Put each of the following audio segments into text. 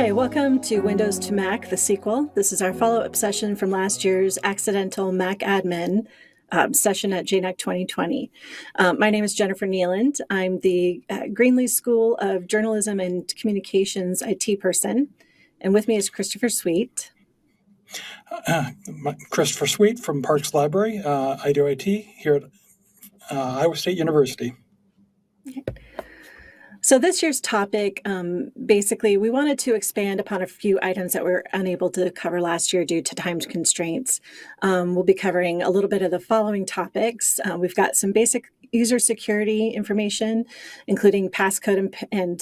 Hi, welcome to Windows to Mac, the sequel. This is our follow-up session from last year's accidental Mac admin session at JUNC 2020. My name is Jennifer Nealand. I'm the Greenlee School of Journalism and Communications IT person. And with me is Christopher Sweet. Christopher Sweet from Parks Library. I do IT here at Iowa State University. Okay. So this year's topic, basically, we wanted to expand upon a few items that we were unable to cover last year due to time constraints. We'll be covering a little bit of the following topics. We've got some basic user security information, including passcode and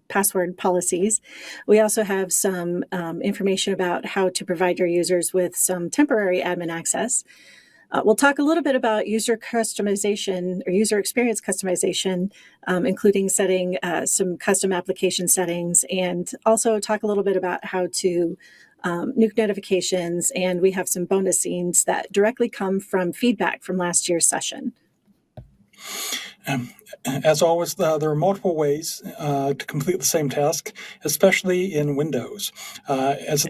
password policies. We also have some information about how to provide your users with some temporary admin access. We'll talk a little bit about user customization or user experience customization, including setting some custom application settings, and also talk a little bit about how to nuke notifications. And we have some bonus scenes that directly come from feedback from last year's session. As always, there are multiple ways to complete the same task, especially in Windows. As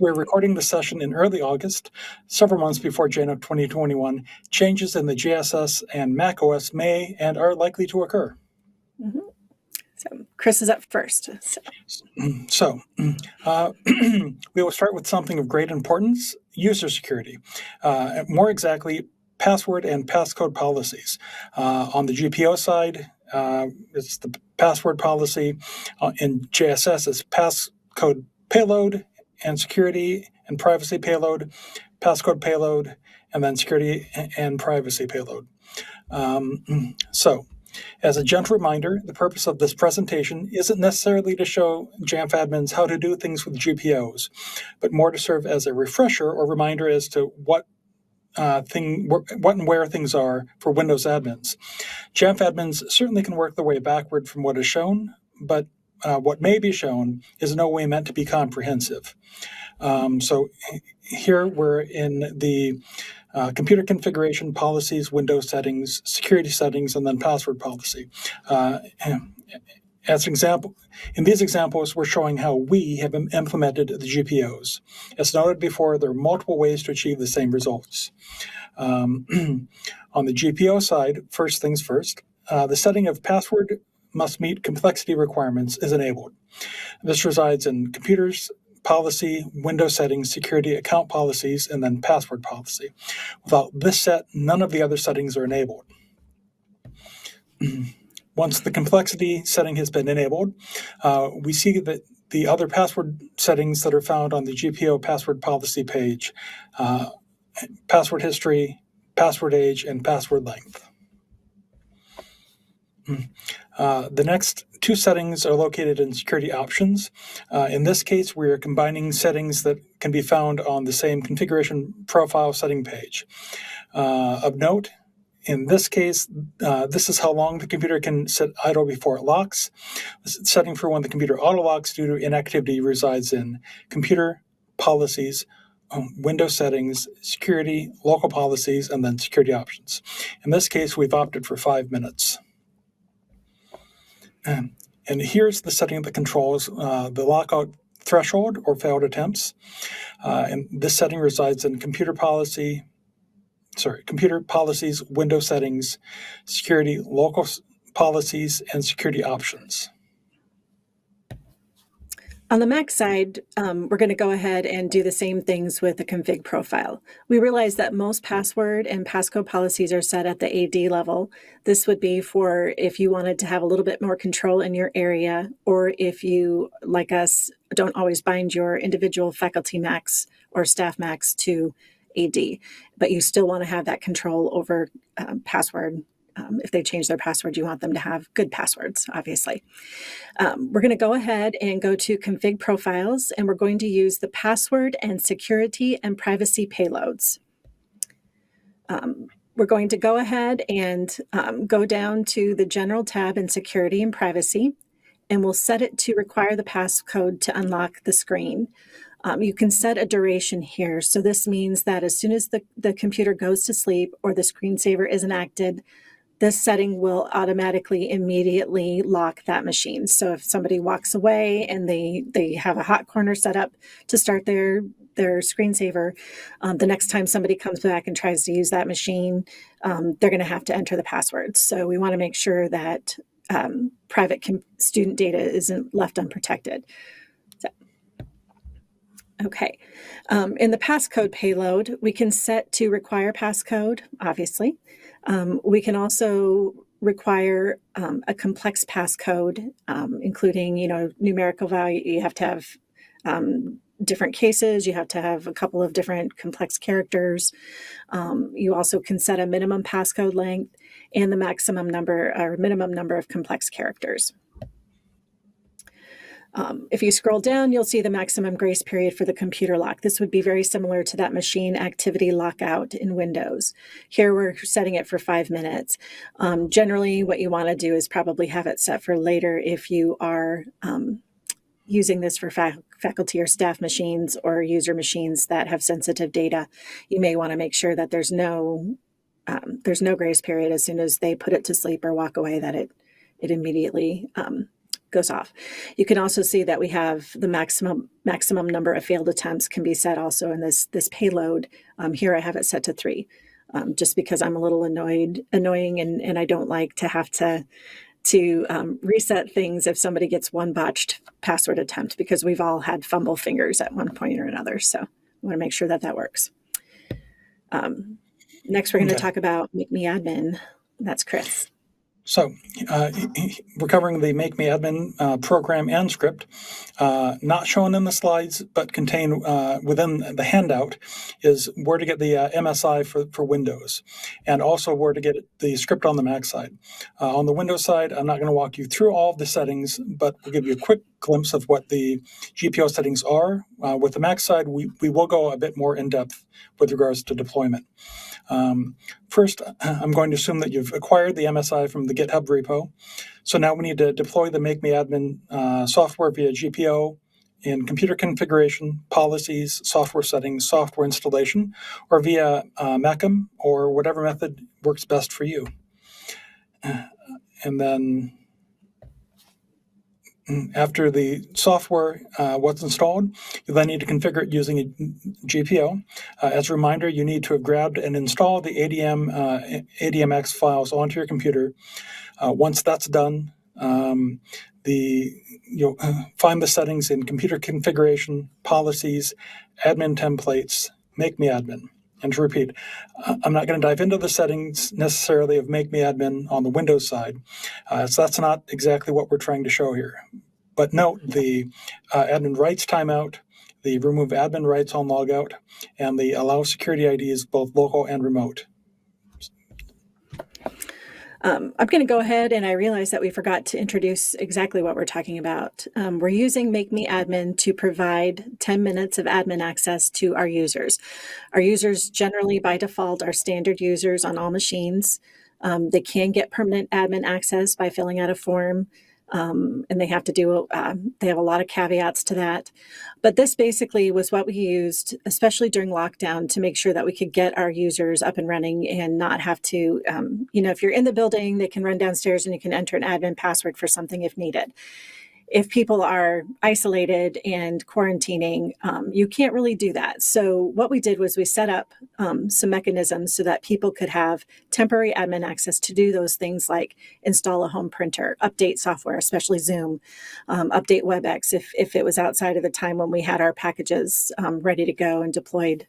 we're recording the session in early August, several months before JUNC 2021, changes in the JSS and macOS may and are likely to occur. Mm-hmm. So Chris is up first. So we will start with something of great importance: user security. More exactly, password and passcode policies. On the GPO side, it's the password policy. In JSS, it's passcode payload and security and privacy payload, passcode payload, and then security and privacy payload. So, as a gentle reminder, the purpose of this presentation isn't necessarily to show Jamf admins how to do things with GPOs, but more to serve as a refresher or reminder as to what and where things are for Windows admins. Jamf admins certainly can work their way backward from what is shown, but what may be shown is in no way meant to be comprehensive. So here we're in the computer configuration, policies, Windows settings, security settings, and then password policy. As an example, in these examples, we're showing how we have implemented the GPOs. As noted before, there are multiple ways to achieve the same results. On the GPO side, first things first, the setting of password must meet complexity requirements is enabled. This resides in computers, policy, Windows settings, security, account policies, and then password policy. Without this set, none of the other settings are enabled. Once the complexity setting has been enabled, we see that the other password settings that are found on the GPO password policy page, password history, password age, and password length. The next two settings are located in security options. In this case, we are combining settings that can be found on the same configuration profile setting page. Of note, in this case, this is how long the computer can sit idle before it locks. The setting for when the computer auto-locks due to inactivity resides in computer, policies, Windows settings, security, local policies, and then security options. In this case, we've opted for 5 minutes. And here's the setting that controls the lockout threshold or failed attempts. And this setting resides in computer policies, Windows settings, security, local policies, and security options. On the Mac side, we're going to go ahead and do the same things with the config profile. We realize that most password and passcode policies are set at the AD level. This would be for if you wanted to have a little bit more control in your area, or if you, like us, don't always bind your individual faculty Macs or staff Macs to AD, but you still want to have that control over password. If they change their password, you want them to have good passwords, obviously. We're going to go ahead and go to config profiles, and we're going to use the password and security and privacy payloads. We're going to go ahead and go down to the general tab in security and privacy, and we'll set it to require the passcode to unlock the screen. You can set a duration here. So this means that as soon as the computer goes to sleep or the screensaver is enacted, this setting will automatically immediately lock that machine. So if somebody walks away and they have a hot corner set up to start their screensaver, the next time somebody comes back and tries to use that machine, they're going to have to enter the password. So we want to make sure that private student data isn't left unprotected. Okay. In the passcode payload, we can set to require passcode, obviously. We can also require a complex passcode, including, numerical value. You have to have different cases. You have to have a couple of different complex characters. You also can set a minimum passcode length and the maximum number or minimum number of complex characters. If you scroll down, you'll see the maximum grace period for the computer lock. This would be very similar to that machine activity lockout in Windows. Here we're setting it for 5 minutes. Generally, what you want to do is probably have it set for later if you are using this for faculty or staff machines or user machines that have sensitive data. You may want to make sure that there's no grace period as soon as they put it to sleep or walk away, that it immediately goes off. You can also see that we have the maximum number of failed attempts can be set also in this payload. Here I have it set to 3, just because I'm a little annoying and I don't like to have to reset things if somebody gets one botched password attempt, because we've all had fumble fingers at one point or another. So I want to make sure that works. Next, we're going to talk about Make Me Admin. That's Chris. So we're covering the Make Me Admin program and script. Not shown in the slides, but contained within the handout is where to get the MSI for Windows, and also where to get the script on the Mac side. On the Windows side, I'm not going to walk you through all of the settings, but we'll give you a quick glimpse of what the GPO settings are. With the Mac side, we will go a bit more in depth with regards to deployment. First, I'm going to assume that you've acquired the MSI from the GitHub repo. So now we need to deploy the Make Me Admin software via GPO in computer configuration, policies, software settings, software installation, or via Macam, or whatever method works best for you. And then after the software was installed, you then need to configure it using a GPO. As a reminder, you need to have grabbed and installed the ADMX files onto your computer. Once that's done, you'll find the settings in computer configuration, policies, admin templates, Make Me Admin. And to repeat, I'm not going to dive into the settings necessarily of Make Me Admin on the Windows side. So that's not exactly what we're trying to show here. But note the admin rights timeout, the remove admin rights on logout, and the allow security IDs both local and remote. I'm going to go ahead, and I realize that we forgot to introduce exactly what we're talking about. We're using Make Me Admin to provide 10 minutes of admin access to our users. Our users generally, by default, are standard users on all machines. They can get permanent admin access by filling out a form, and they have a lot of caveats to that. But this basically was what we used, especially during lockdown, to make sure that we could get our users up and running and not have to, if you're in the building, they can run downstairs and you can enter an admin password for something if needed. If people are isolated and quarantining, you can't really do that. So what we did was we set up some mechanisms so that people could have temporary admin access to do those things like install a home printer, update software, especially Zoom, update WebEx if it was outside of the time when we had our packages ready to go and deployed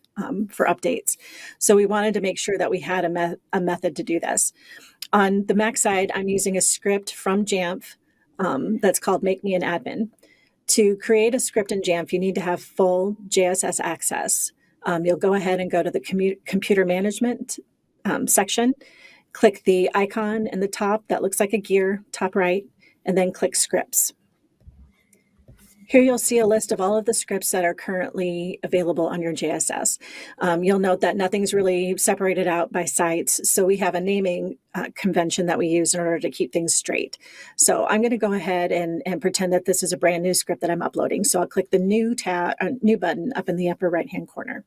for updates. So we wanted to make sure that we had a method to do this. On the Mac side, I'm using a script from JAMF that's called Make Me an Admin. To create a script in JAMF, you need to have full JSS access. You'll go ahead and go to the computer management section, click the icon in the top that looks like a gear, top right, and then click Scripts. Here you'll see a list of all of the scripts that are currently available on your JSS. You'll note that nothing's really separated out by sites, so we have a naming convention that we use in order to keep things straight. So I'm going to go ahead and pretend that this is a brand new script that I'm uploading. So I'll click the new button up in the upper right-hand corner.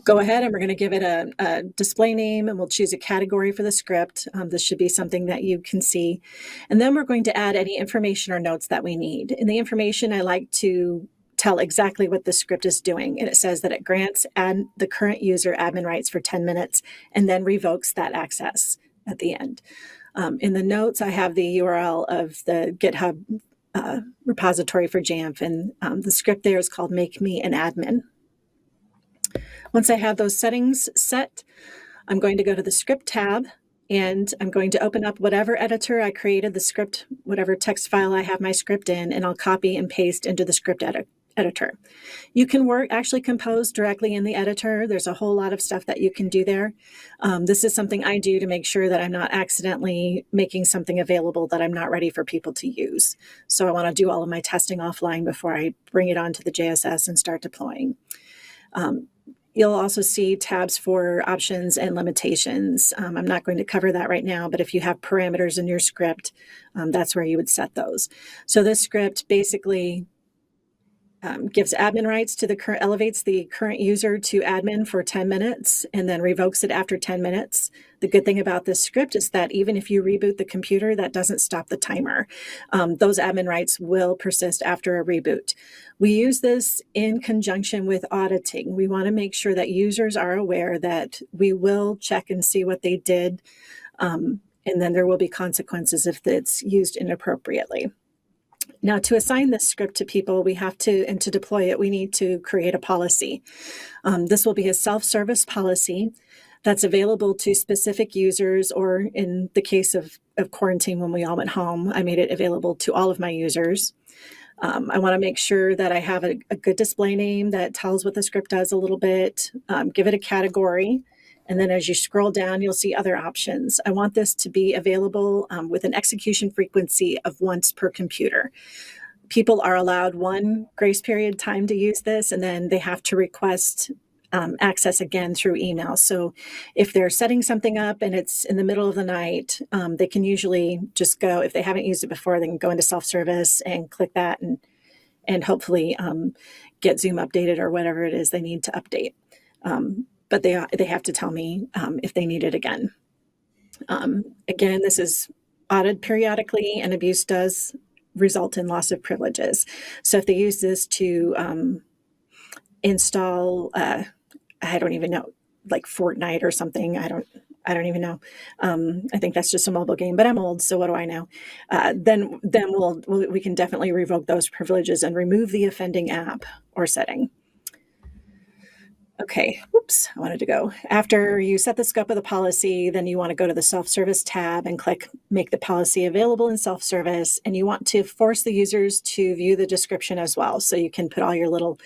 Go ahead and we're going to give it a display name, and we'll choose a category for the script. This should be something that you can see. And then we're going to add any information or notes that we need. In the information, I like to tell exactly what the script is doing. And it says that it grants the current user admin rights for 10 minutes and then revokes that access at the end. In the notes, I have the URL of the GitHub repository for JAMF, and the script there is called Make Me an Admin. Once I have those settings set, I'm going to go to the script tab, and I'm going to open up whatever editor I created the script, whatever text file I have my script in, and I'll copy and paste into the script editor. You can actually compose directly in the editor. There's a whole lot of stuff that you can do there. This is something I do to make sure that I'm not accidentally making something available that I'm not ready for people to use. So I want to do all of my testing offline before I bring it onto the JSS and start deploying. You'll also see tabs for options and limitations. I'm not going to cover that right now, but if you have parameters in your script, that's where you would set those. So this script basically gives admin rights to elevates the current user to admin for 10 minutes and then revokes it after 10 minutes. The good thing about this script is that even if you reboot the computer, that doesn't stop the timer. Those admin rights will persist after a reboot. We use this in conjunction with auditing. We want to make sure that users are aware that we will check and see what they did, and then there will be consequences if it's used inappropriately. Now, to assign this script to people, and to deploy it, we need to create a policy. This will be a self-service policy that's available to specific users, or in the case of quarantine when we all went home, I made it available to all of my users. I want to make sure that I have a good display name that tells what the script does a little bit, give it a category. And then as you scroll down, you'll see other options. I want this to be available with an execution frequency of once per computer. People are allowed one grace period time to use this, and then they have to request access again through email. So if they're setting something up and it's in the middle of the night, they can usually just go, if they haven't used it before, they can go into self-service and click that and hopefully get Zoom updated or whatever it is they need to update. But they have to tell me if they need it again. Again, this is audited periodically, and abuse does result in loss of privileges. So if they use this to install, I don't even know, like Fortnite or something, I don't even know. I think that's just a mobile game, but I'm old, so what do I know? Then we can definitely revoke those privileges and remove the offending app or setting. Okay, oops, I wanted to go. After you set the scope of the policy, then you want to go to the self-service tab and click Make the policy available in self-service, and you want to force the users to view the description as well. So you can put all your little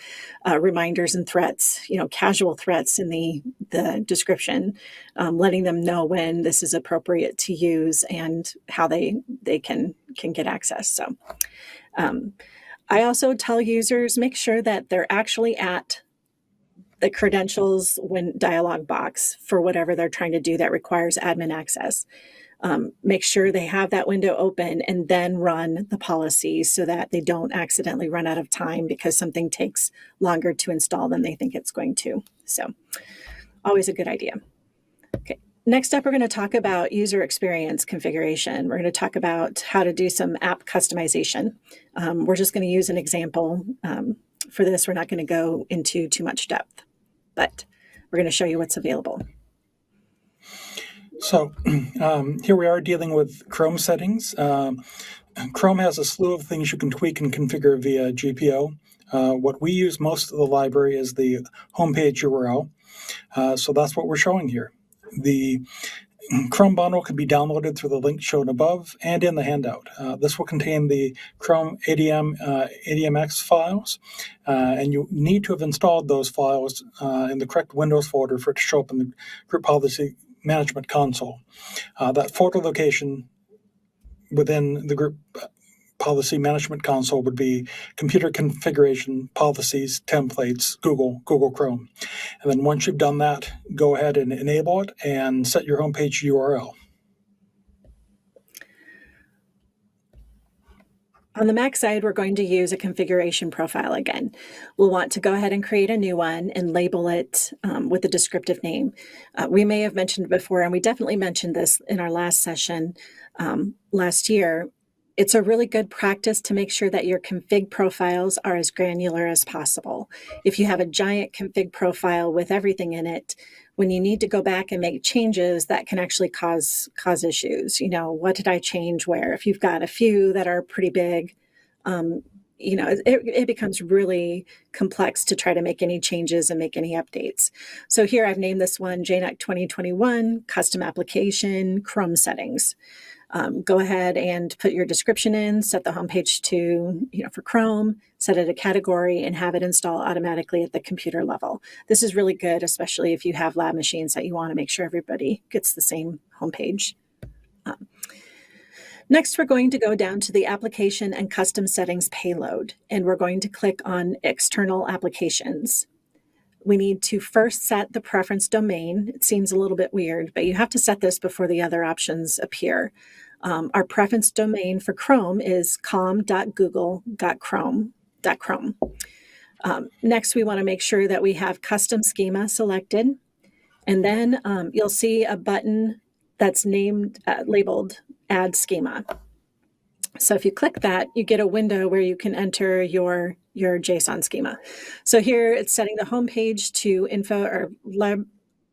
reminders and threats, casual threats in the description, letting them know when this is appropriate to use and how they can get access. So I also tell users, make sure that they're actually at the credentials dialog box for whatever they're trying to do that requires admin access. Make sure they have that window open and then run the policy so that they don't accidentally run out of time because something takes longer to install than they think it's going to. So always a good idea. Okay. Next up, we're going to talk about user experience configuration. We're going to talk about how to do some app customization. We're just going to use an example for this. We're not going to go into too much depth, but we're going to show you what's available. So here we are dealing with Chrome settings. Chrome has a slew of things you can tweak and configure via GPO. What we use most of the library is the homepage URL. So that's what we're showing here. The Chrome bundle can be downloaded through the link shown above and in the handout. This will contain the Chrome ADMX files, and you need to have installed those files in the correct Windows folder for it to show up in the Group Policy Management Console. That folder location within the Group Policy Management Console would be Computer Configuration, Policies, Templates, Google Chrome. And then once you've done that, go ahead and enable it and set your homepage URL. On the Mac side, we're going to use a configuration profile again. We'll want to go ahead and create a new one and label it with a descriptive name. We may have mentioned before, and we definitely mentioned this in our last session last year. It's a really good practice to make sure that your config profiles are as granular as possible. If you have a giant config profile with everything in it, when you need to go back and make changes, that can actually cause issues. What did I change where? If you've got a few that are pretty big, it becomes really complex to try to make any changes and make any updates. So here I've named this one JUNC 2021 Custom Application Chrome Settings. Go ahead and put your description in, set the homepage to, for Chrome, set it a category, and have it install automatically at the computer level. This is really good, especially if you have lab machines that you want to make sure everybody gets the same homepage. Next, we're going to go down to the Application and Custom Settings payload, and we're going to click on External Applications. We need to first set the preference domain. It seems a little bit weird, but you have to set this before the other options appear. Our preference domain for Chrome is com.google.chrome.com. Next, we want to make sure that we have custom schema selected. And then you'll see a button that's labeled Add Schema. So if you click that, you get a window where you can enter your JSON schema. So here it's setting the home page to info or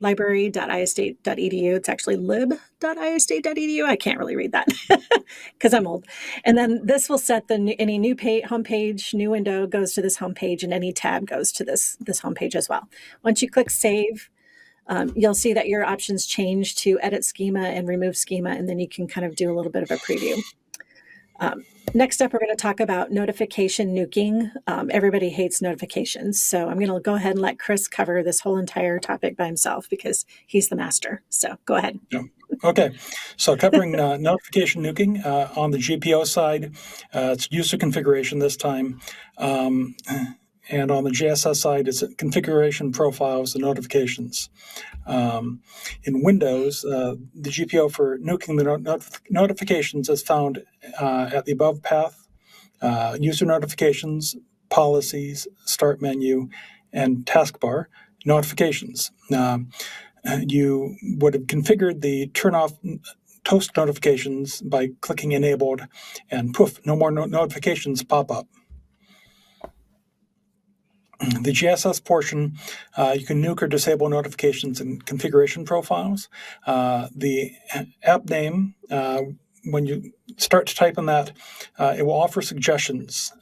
library.istate.edu. It's actually lib.istate.edu. I can't really read that because I'm old. And then this will set any new home page, new window goes to this home page, and any tab goes to this home page as well. Once you click Save, you'll see that your options change to edit schema and remove schema, and then you can kind of do a little bit of a preview. Next up, we're going to talk about notification nuking. Everybody hates notifications, so I'm going to go ahead and let Chris cover this whole entire topic by himself because he's the master. So go ahead. Yeah. Okay, so covering notification nuking on the GPO side, it's user configuration this time. And on the JSS side, it's configuration profiles and notifications. In Windows, the GPO for nuking the notifications is found at the above path, user notifications, policies, start menu, and taskbar notifications. You would have configured the turn off toast notifications by clicking enabled, and poof, no more notifications pop up. The GSS portion, you can nuke or disable notifications and configuration profiles. The app name, when you start to type in that, it will offer suggestions.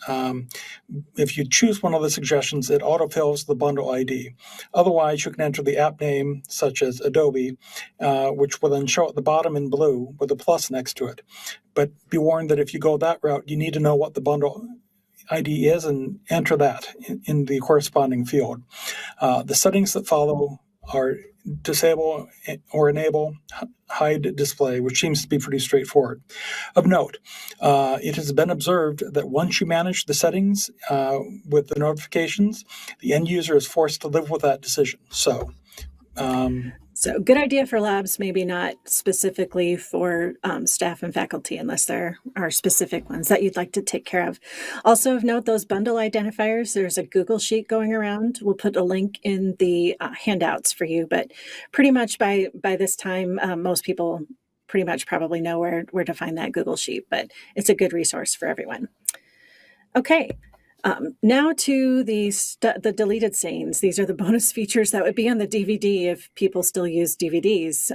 If you choose one of the suggestions, it autofills the bundle ID. Otherwise, you can enter the app name, such as Adobe, which will then show at the bottom in blue with a plus next to it. But be warned that if you go that route, you need to know what the bundle ID is and enter that in the corresponding field. The settings that follow are disable or enable hide display, which seems to be pretty straightforward. Of note, it has been observed that once you manage the settings with the notifications, the end user is forced to live with that decision. So good idea for labs, maybe not specifically for staff and faculty unless there are specific ones that you'd like to take care of. Also of note, those bundle identifiers, there's a Google sheet going around. We'll put a link in the handouts for you, but pretty much by this time, most people pretty much probably know where to find that Google sheet, but it's a good resource for everyone. Okay. Now to the deleted scenes. These are the bonus features that would be on the DVD if people still use DVDs.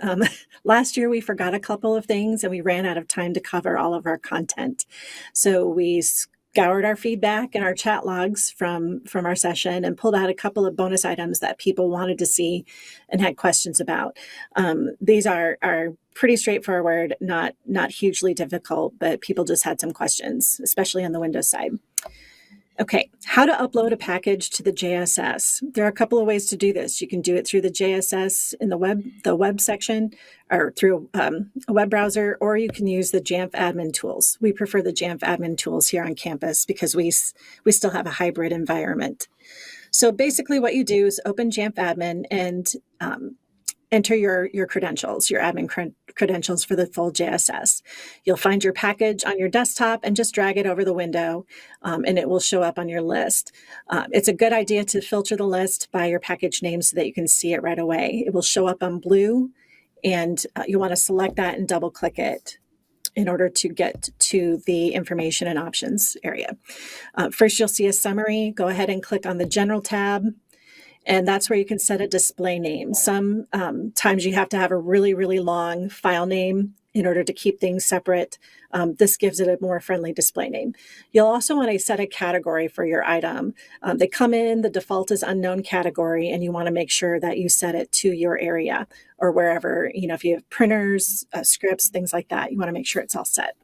Last year, we forgot a couple of things and we ran out of time to cover all of our content. So we scoured our feedback and our chat logs from our session and pulled out a couple of bonus items that people wanted to see and had questions about. These are pretty straightforward, not hugely difficult, but people just had some questions, especially on the Windows side. Okay, how to upload a package to the JSS. There are a couple of ways to do this. You can do it through the JSS in the web section, or through a web browser, or you can use the JAMF admin tools. We prefer the JAMF admin tools here on campus because we still have a hybrid environment. So basically what you do is open JAMF admin, and enter your credentials, your admin credentials for the full JSS. You'll find your package on your desktop and just drag it over the window, and it will show up on your list. It's a good idea to filter the list by your package name so that you can see it right away. It will show up on blue, and you want to select that and double click it in order to get to the information and options area. First, you'll see a summary. Go ahead and click on the General tab, and that's where you can set a display name. Some times you have to have a really, really long file name in order to keep things separate. This gives it a more friendly display name. You'll also want to set a category for your item. They come in, the default is unknown category, and you want to make sure that you set it to your area or wherever, if you have printers, scripts, things like that, you want to make sure it's all set.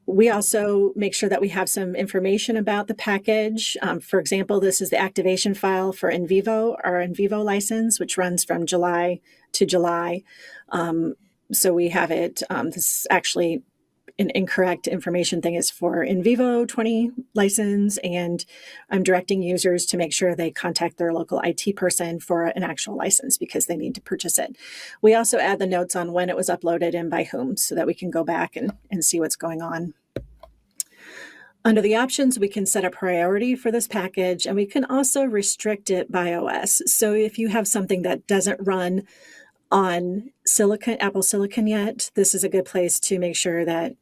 We also make sure that we have some information about the package. For example, this is the activation file for NVivo, our NVivo license, which runs from July to July. So we have it. This is actually an incorrect information thing. Is for NVivo 20 license, and I'm directing users to make sure they contact their local IT person for an actual license because they need to purchase it. We also add the notes on when it was uploaded and by whom so that we can go back and see what's going on. Under the options, we can set a priority for this package, and we can also restrict it by OS. So if you have something that doesn't run on Apple Silicon yet, this is a good place to make sure that,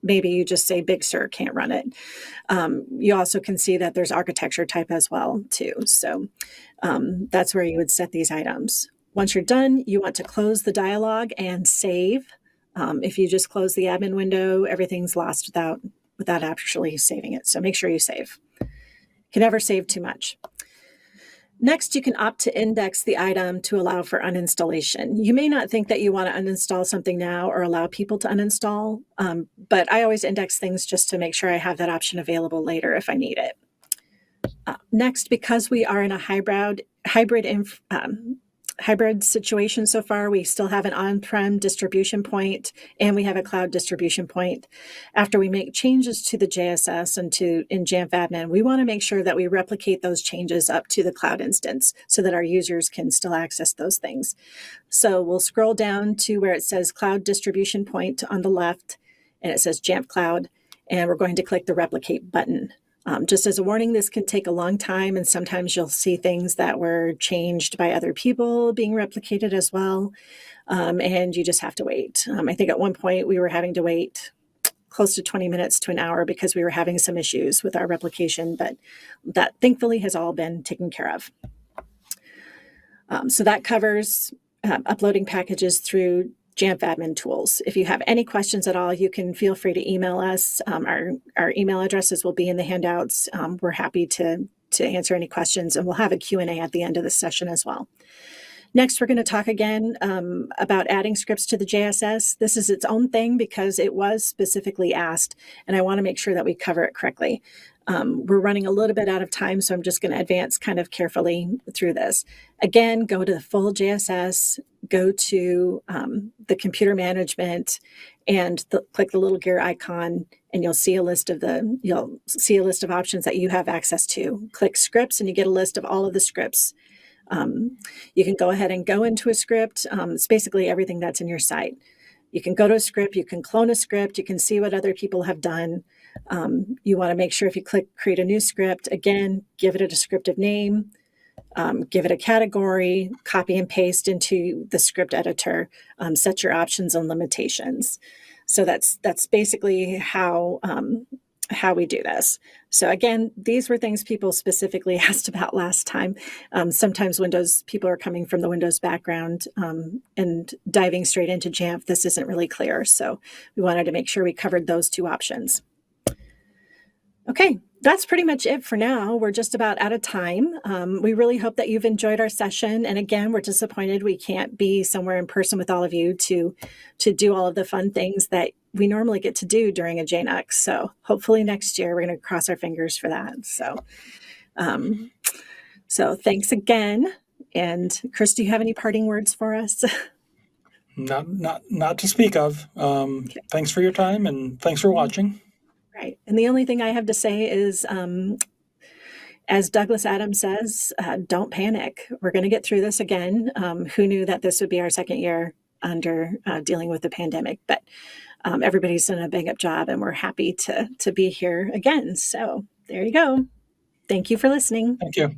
maybe you just say Big Sur can't run it. You also can see that there's architecture type as well too. So that's where you would set these items. Once you're done, you want to close the dialog and save. If you just close the admin window, everything's lost without actually saving it. So make sure you save. You can never save too much. Next, you can opt to index the item to allow for uninstallation. You may not think that you want to uninstall something now or allow people to uninstall, but I always index things just to make sure I have that option available later if I need it. Next, because we are in a hybrid situation so far, we still have an on-prem distribution point and we have a cloud distribution point. After we make changes to the JSS and in Jamf admin, we want to make sure that we replicate those changes up to the cloud instance so that our users can still access those things. So we'll scroll down to where it says cloud distribution point on the left, and it says Jamf Cloud, and we're going to click the replicate button. Just as a warning, this can take a long time, and sometimes you'll see things that were changed by other people being replicated as well, and you just have to wait. I think at one point we were having to wait close to 20 minutes to an hour because we were having some issues with our replication, but that thankfully has all been taken care of. So that covers uploading packages through Jamf admin tools. If you have any questions at all, you can feel free to email us. Our email addresses will be in the handouts. We're happy to answer any questions, and we'll have a Q&A at the end of the session as well. Next, we're going to talk again about adding scripts to the JSS. This is its own thing because it was specifically asked, and I want to make sure that we cover it correctly. We're running a little bit out of time, so I'm just going to advance kind of carefully through this. Again, go to the full JSS, go to the computer management, and click the little gear icon, and you'll see a list of options that you have access to. Click scripts, and you get a list of all of the scripts. You can go ahead and go into a script. It's basically everything that's in your site. You can go to a script, you can clone a script, you can see what other people have done. You want to make sure if you click create a new script, again, give it a descriptive name, give it a category, copy and paste into the script editor, set your options and limitations. So that's basically how we do this. So again, these were things people specifically asked about last time. Sometimes people are coming from the Windows background and diving straight into Jamf. This isn't really clear. So we wanted to make sure we covered those two options. Okay, that's pretty much it for now. We're just about out of time. We really hope that you've enjoyed our session. And again, we're disappointed we can't be somewhere in person with all of you to do all of the fun things that we normally get to do during a JNUC. So hopefully next year we're going to cross our fingers for that. So thanks again. And Chris, do you have any parting words for us? Not to speak of. Okay. Thanks for your time and thanks for watching. Right. And the only thing I have to say is as Douglas Adams says, don't panic. We're going to get through this again. Who knew that this would be our second year under dealing with the pandemic? But everybody's done a bang up job, and we're happy to be here again. So there you go. Thank you for listening. Thank you.